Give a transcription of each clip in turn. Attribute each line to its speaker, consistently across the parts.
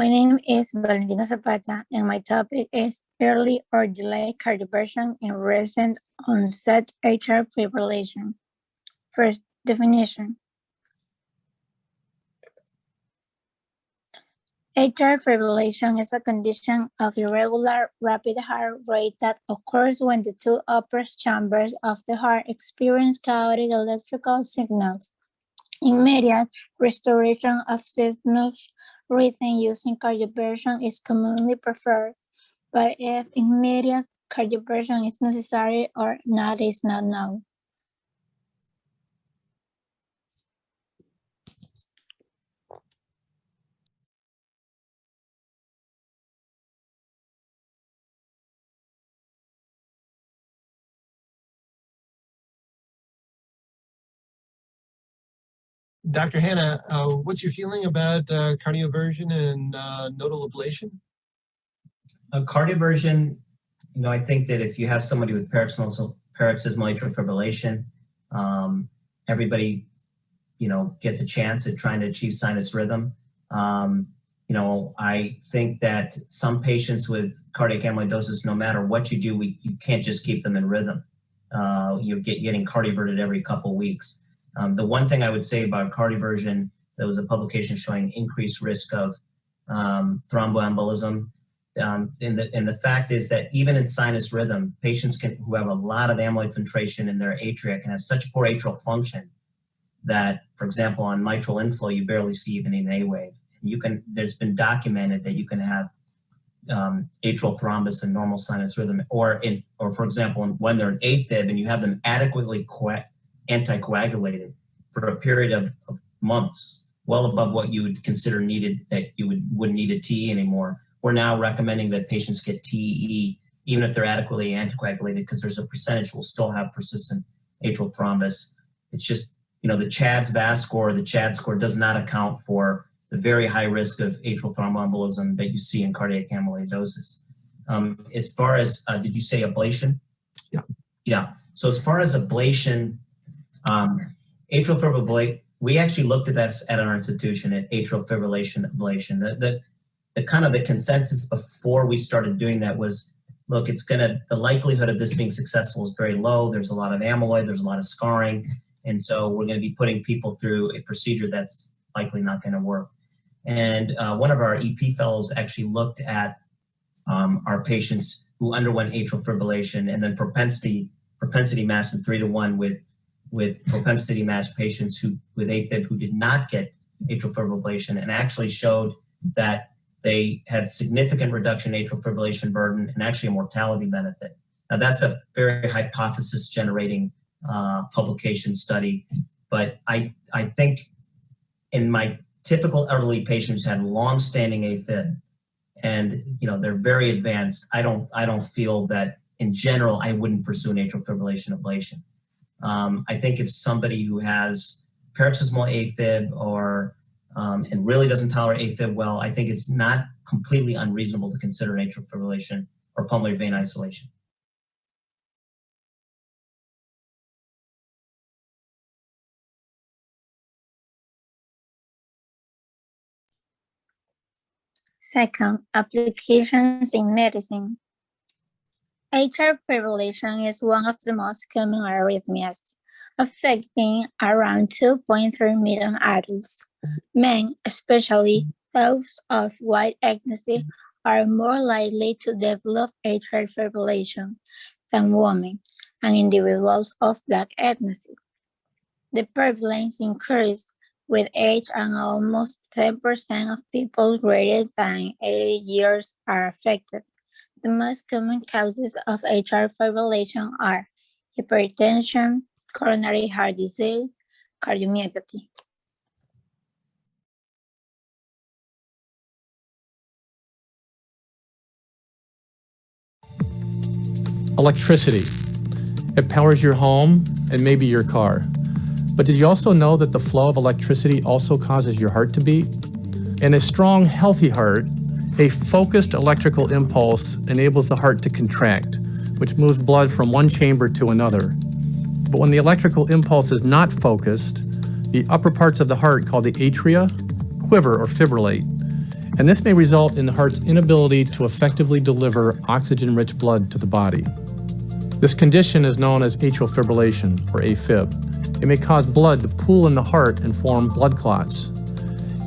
Speaker 1: My name is Valentina Zapata, and my topic is early or delayed cardioversion in recent onset atrial fibrillation. First, definition. Atrial fibrillation is a condition of irregular rapid heart rate that occurs when the two upper chambers of the heart experience chaotic electrical signals. Immediate restoration of signals rhythm using cardioversion is commonly preferred, but if immediate cardioversion is necessary or not is not known.
Speaker 2: Dr. Hanna, what's your feeling about cardioversion and nodal ablation?
Speaker 3: Cardioversion, I think that if you have somebody with paroxysmal atrial fibrillation, everybody, gets a chance at trying to achieve sinus rhythm. I think that some patients with cardiac amyloidosis, no matter what you do, you can't just keep them in rhythm. You're getting cardioverted every couple weeks. The one thing I would say about cardioversion, there was a publication showing increased risk of thromboembolism. And the fact is that even in sinus rhythm, patients who have a lot of amyloid filtration in their atria can have such poor atrial function that, for example, on mitral inflow, you barely see even an A wave. There's been documented that you can have atrial thrombus in normal sinus rhythm, or for example, when they're in AFib and you have them adequately anticoagulated for a period of months, well above what you would consider needed, that you wouldn't need a TE anymore. We're now recommending that patients get TE even if they're adequately anticoagulated, because there's a percentage will still have persistent atrial thrombus. It's just, the CHADS-VAS score, the CHAD score does not account for the very high risk of atrial thromboembolism that you see in cardiac amyloidosis. As far as, did you say ablation?
Speaker 2: Yeah.
Speaker 3: Yeah. So as far as ablation, atrial fibrillation, we actually looked at that at our institution at atrial fibrillation ablation. The kind of the consensus before we started doing that was, look, the likelihood of this being successful is very low. There's a lot of amyloid, there's a lot of scarring. And so we're going to be putting people through a procedure that's likely not going to work. And one of our EP fellows actually looked at our patients who underwent atrial fibrillation and then propensity matched them 3-to-1 with propensity matched patients with AFib who did not get atrial fibrillation, and actually showed that they had significant reduction in atrial fibrillation burden and actually a mortality benefit. Now that's a very hypothesis generating publication study, but I think in my typical elderly patients who had long-standing AFib, and they're very advanced, I don't feel that in general I wouldn't pursue an atrial fibrillation ablation. I think if somebody who has paroxysmal AFib or and really doesn't tolerate AFib well, I think it's not completely unreasonable to consider atrial fibrillation or pulmonary vein isolation.
Speaker 1: Second, applications in medicine. Atrial fibrillation is one of the most common arrhythmias, affecting around 2.3 million adults. Men, especially those of white ethnicity, are more likely to develop atrial fibrillation than women and individuals of black ethnicity. The prevalence increased with age, and almost 10% of people greater than 80 years are affected. The most common causes of atrial fibrillation are hypertension, coronary heart disease, cardiomyopathy.
Speaker 4: Electricity. It powers your home and maybe your car. But did you also know that the flow of electricity also causes your heart to beat? In a strong, healthy heart, a focused electrical impulse enables the heart to contract, which moves blood from one chamber to another. But when the electrical impulse is not focused, the upper parts of the heart, called the atria, quiver or fibrillate, And this may result in the heart's inability to effectively deliver oxygen-rich blood to the body. This condition is known as atrial fibrillation, or AFib. It may cause blood to pool in the heart and form blood clots.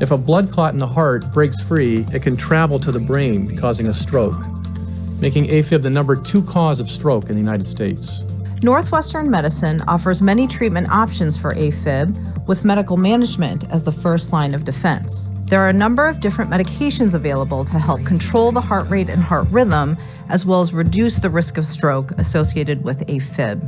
Speaker 4: If a blood clot in the heart breaks free, it can travel to the brain, causing a stroke, making AFib the #2 cause of stroke in the United States.
Speaker 5: Northwestern Medicine offers many treatment options for AFib, with medical management as the first line of defense. There are a number of different medications available to help control the heart rate and heart rhythm, as well as reduce the risk of stroke associated with AFib.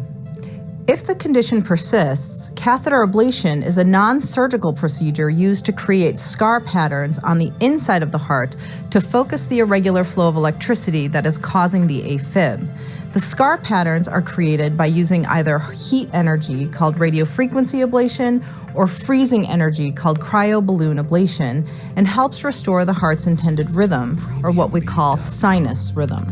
Speaker 5: If the condition persists, catheter ablation is a non-surgical procedure used to create scar patterns on the inside of the heart to focus the irregular flow of electricity that is causing the AFib. The scar patterns are created by using either heat energy, called radiofrequency ablation, or freezing energy, called cryoballoon ablation, and helps restore the heart's intended rhythm, or what we call sinus rhythm.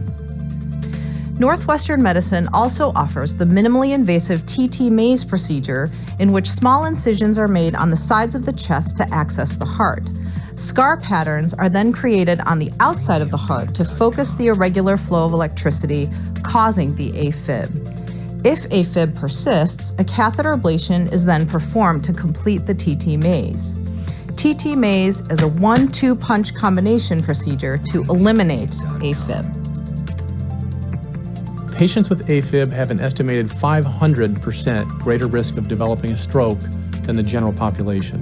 Speaker 5: Northwestern Medicine also offers the minimally invasive TT maze procedure, in which small incisions are made on the sides of the chest to access the heart. Scar patterns are then created on the outside of the heart to focus the irregular flow of electricity, causing the AFib. If AFib persists, a catheter ablation is then performed to complete the TT maze. TT maze is a 1-2 punch combination procedure to eliminate AFib.
Speaker 4: Patients with AFib have an estimated 500% greater risk of developing a stroke than the general population.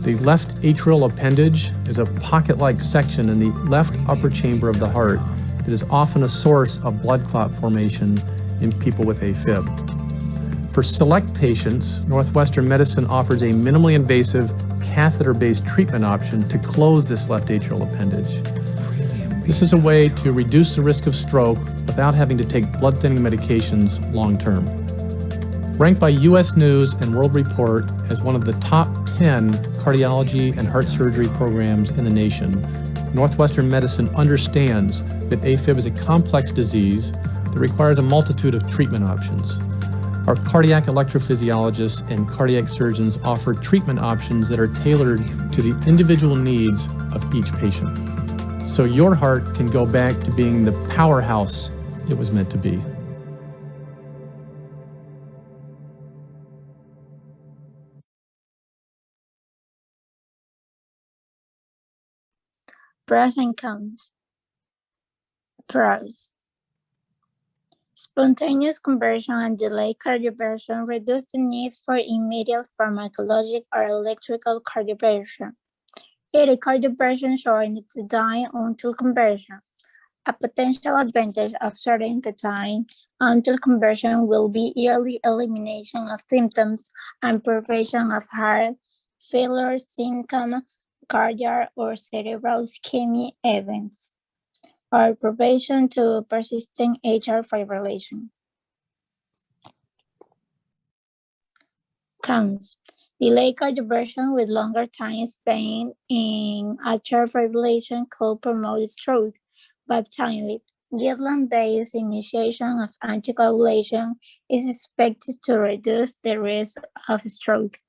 Speaker 4: The left atrial appendage is a pocket-like section in the left upper chamber of the heart that is often a source of blood clot formation in people with AFib. For select patients, Northwestern Medicine offers a minimally invasive catheter-based treatment option to close this left atrial appendage. This is a way to reduce the risk of stroke without having to take blood-thinning medications long-term. Ranked by U.S. News and World Report as one of the top 10 cardiology and heart surgery programs in the nation, Northwestern Medicine understands that AFib is a complex disease that requires a multitude of treatment options. Our cardiac electrophysiologists and cardiac surgeons offer treatment options that are tailored to the individual needs of each patient, so your heart can go back to being the powerhouse it was meant to be.
Speaker 1: Pros and cons. Pros. Spontaneous conversion and delayed cardioversion reduce the need for immediate pharmacologic or electrical cardioversion. Early cardioversion shortens the time until conversion. A potential advantage of shortening the time until conversion will be early elimination of symptoms and prevention of heart failure, syndrome, cardiac or cerebral ischemia events, or prevention to persistent atrial fibrillation. Cons. Delayed cardioversion with longer time spent in atrial fibrillation could promote stroke, but timely, guideline-based initiation of anticoagulation is expected to reduce the risk of stroke.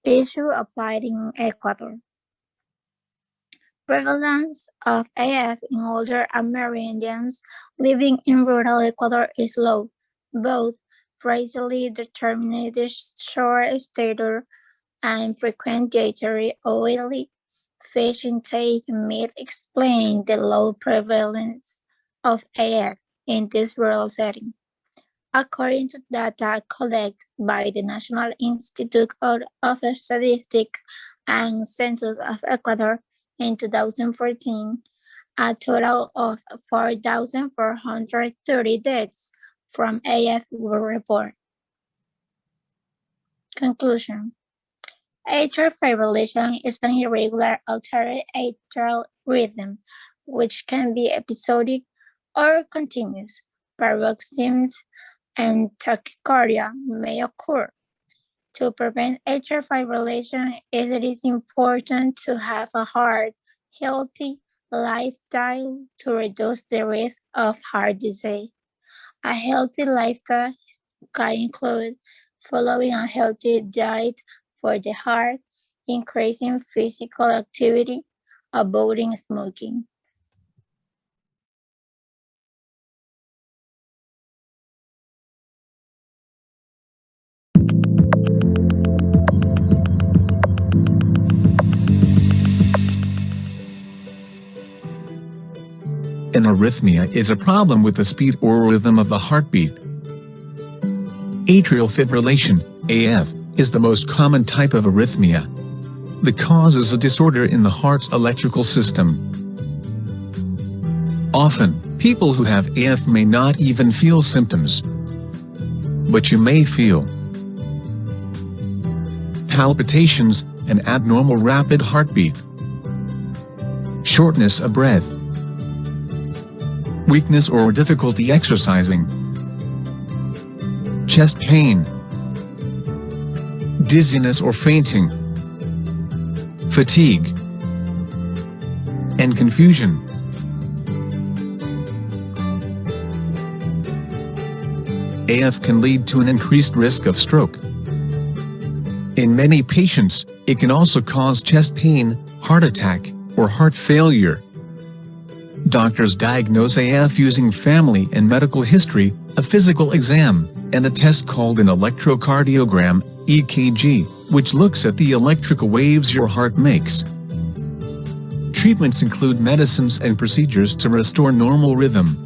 Speaker 1: Issue applied in Ecuador. Prevalence of AF in older Amerindians living in rural Ecuador is low. Both racially determined short stature and frequent dietary oily fish intake may explain the low prevalence of AF in this rural setting. According to data collected by the National Institute of Statistics and Census of Ecuador in 2014, a total of 4,430 deaths from AF were reported. Conclusion. Atrial fibrillation is an irregular altered atrial rhythm, which can be episodic or continuous. Paroxysms and tachycardia may occur. To prevent atrial fibrillation, it is important to have a healthy lifestyle to reduce the risk of heart disease. A healthy lifestyle can include following a healthy diet for the heart, increasing physical activity, avoiding smoking.
Speaker 6: An arrhythmia is a problem with the speed or rhythm of the heartbeat. Atrial fibrillation, AF, is the most common type of arrhythmia. The cause is a disorder in the heart's electrical system. Often, people who have AF may not even feel symptoms. But you may feel palpitations, an abnormal rapid heartbeat, shortness of breath, weakness or difficulty exercising, chest pain, dizziness or fainting, fatigue, and confusion. AF can lead to an increased risk of stroke. In many patients, it can also cause chest pain, heart attack, or heart failure. Doctors diagnose AF using family and medical history, a physical exam, and a test called an electrocardiogram, EKG, which looks at the electrical waves your heart makes. Treatments include medicines and procedures to restore normal rhythm.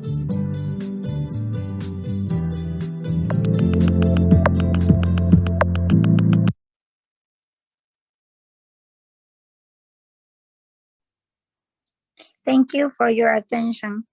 Speaker 1: Thank you for your attention.